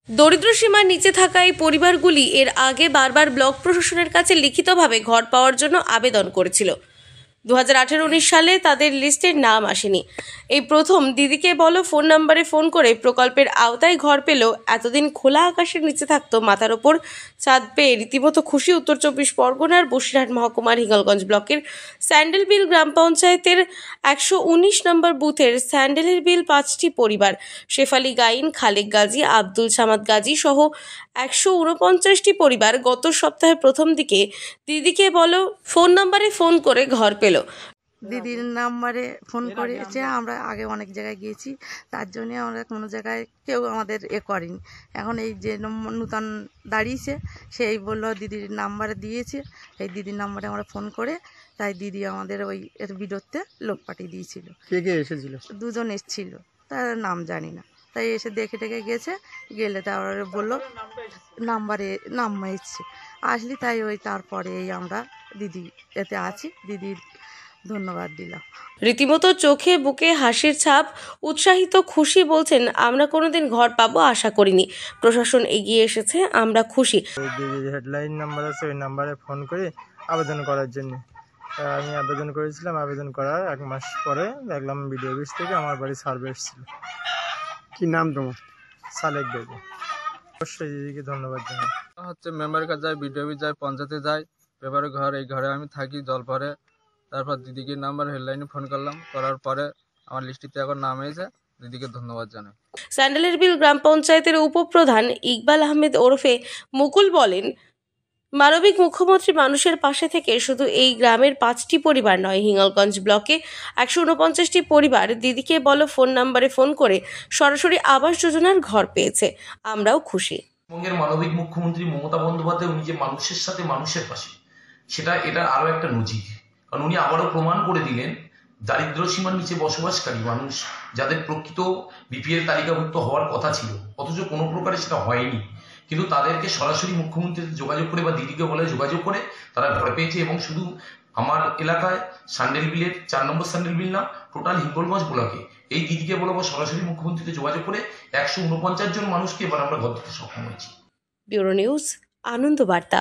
দরিদ্র সীমার নিচে থাকা এই পরিবারগুলি এর আগে বারবার ব্লক প্রশাসনের কাছে লিখিতভাবে ঘর পাওয়ার জন্য আবেদন করেছিল। 2018-19 সালে তাদের লিস্টের নাম আসেনি। এই প্রথম দিদিকে বলো ফোন নম্বরে ফোন করে প্রকল্পের আওতায় ঘর পেল। এতদিন খোলা আকাশের নিচে থাকতো, মাথার ওপর চাঁদ পেয়ে রীতিমতো খুশি উত্তর 24 পরগনার বসিরহাট মহকুমার হিঙ্গলগঞ্জ ব্লকের স্যান্ডেলবিল গ্রাম পঞ্চায়েতের 119 নম্বর বুথের স্যান্ডেলের বিল 5টি পরিবার। শেফালি গাইন, খালেক গাজী, আব্দুল সামাদ গাজী সহ 149টি পরিবার গত সপ্তাহের প্রথম দিকে দিদিকে বলো ফোন নম্বরে ফোন করে ঘর পেল। দিদির নাম্বারে ফোন করেছে। আমরা আগে অনেক জায়গায় গিয়েছি, তার জন্যে আমরা কোনো জায়গায় কেউ আমাদের করেনি। এখন এই যে নূতন দাঁড়িয়েছে সেই বললো দিদির নাম্বারে দিয়েছে, এই দিদির নাম্বারে আমরা ফোন করে তাই দিদি আমাদের ওই এর বিরুদ্ধে লোক পাঠিয়ে দিয়েছিল। কে কে এসেছিল? 2 জন এসেছিল, তার নাম জানি না। তাই এসে দেখে টেকে গেছে, গেলে তারপরে বললো নাম্বারে এসছে আসলি, তাই ওই তারপরে এই আমরা দিদি এতে আছি। দিদির ধন্যবাদ দিলাম। রীতিমতো চোখে বুকে হাসির ছাপ, উৎসাহিত খুশি। বলছেন, আমরা কোনোদিন ঘর পাবো আশা করিনি, প্রশাসন এগিয়ে এসেছে, আমরা খুশি। দিদির হেডলাইন নাম্বার আছে, ওই নাম্বারে ফোন করে আবেদন করার জন্য আমি আবেদন করেছিলাম। আবেদন করার 1 মাস পরে দেখলাম বিডিও অফিস থেকে আমার বাড়ি সার্ভে এসেছিল। কি নাম তোমার? সালেক বেগম। অবশ্যই দিদিকে ধন্যবাদ জানাই। হচ্ছে মেম্বারের কাছে যায়, বিডিও অফিস যায়, পঞ্চায়েতে যায়, পেপারের ঘর, এই ঘরে আমি থাকি জল পরে। তারপর দিদিকে নাম্বার হেডলাইনে ফোন করলাম, করার পরে আমার লিস্টিতে এখন নাম এসেছে। দিদিকে ধন্যবাদ জানাই। স্যান্ডেলের বিল গ্রাম পঞ্চায়েতের উপপ্রধান ইকবাল আহমেদ ওরফে মুকুল বলেন, মানবিক মুখ্যমন্ত্রী মানুষের পাশে থেকে শুধু এই গ্রামের 5টি পরিবার নয়, হিঙ্গলগঞ্জ ব্লকে 149টি পরিবার দিদিকে বলো ফোন নম্বরে ফোন করে সরাসরি আবাস যোজনার ঘর পেয়েছে। আমরাও খুশি। পশ্চিমবঙ্গের মানবিক মুখ্যমন্ত্রী মমতা বন্দ্যোপাধ্যায় উনি যে মানুষের সাথে মানুষের পাশে, এটা আরো একটা নজির। কারণ উনি আবারও প্রমাণ করে দিলেন দারিদ্র সীমার নিচে বসবাসকারী মানুষ, যাদের প্রকৃত বিপিএল তালিকাভুক্ত হওয়ার কথা ছিল, অথচ কোনো প্রকারে সেটা হয়নি, কিন্তু তাদেরকে সরাসরি মুখ্যমন্ত্রীর যোগাযোগ করে বা দিদিকে বলে যোগাযোগ করে তারা ঘর পেয়েছে। এবং শুধু আমার এলাকায় স্যান্ডেল বিলের 4 নম্বর স্যান্ডেল বিল না, টোটাল হিঙ্গলগঞ্জ ব্লকে এই দিদিকে বলবো সরাসরি মুখ্যমন্ত্রীকে যোগাযোগ করে 149 জন মানুষকে এবার আমরা ঘর দিতে সক্ষম হয়েছি। ব্যুরো নিউজ, আনন্দ বার্তা।